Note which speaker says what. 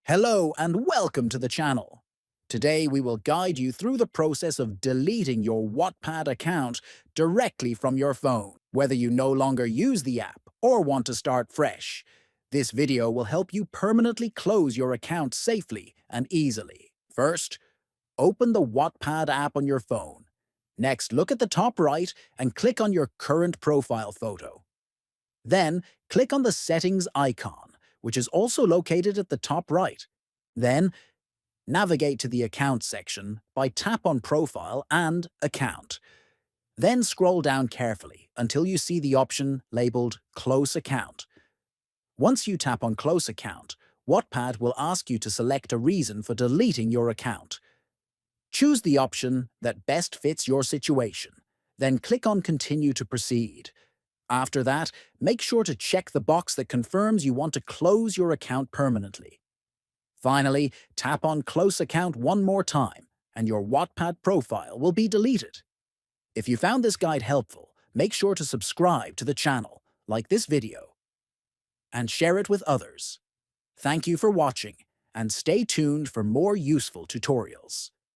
Speaker 1: Hello and welcome to the channel. Today we will guide you through the process of deleting your Wattpad account directly from your phone, whether you no longer use the app or want to start fresh. This video will help you permanently close your account safely and easily. First, open the Wattpad app on your phone. Next, look at the top right and click on your current profile photo. Then, click on the Settings icon, which is also located at the top right. Then, navigate to the Account section by tap on Profile and Account. Then scroll down carefully until you see the option labeled Close Account. Once you tap on Close Account, Wattpad will ask you to select a reason for deleting your account. Choose the option that best fits your situation. Then click on Continue to proceed. After that, make sure to check the box that confirms you want to close your account permanently. Finally, tap on Close Account one more time, and your Wattpad profile will be deleted. If you found this guide helpful, make sure to subscribe to the channel, like this video, and share it with others. Thank you for watching, and stay tuned for more useful tutorials.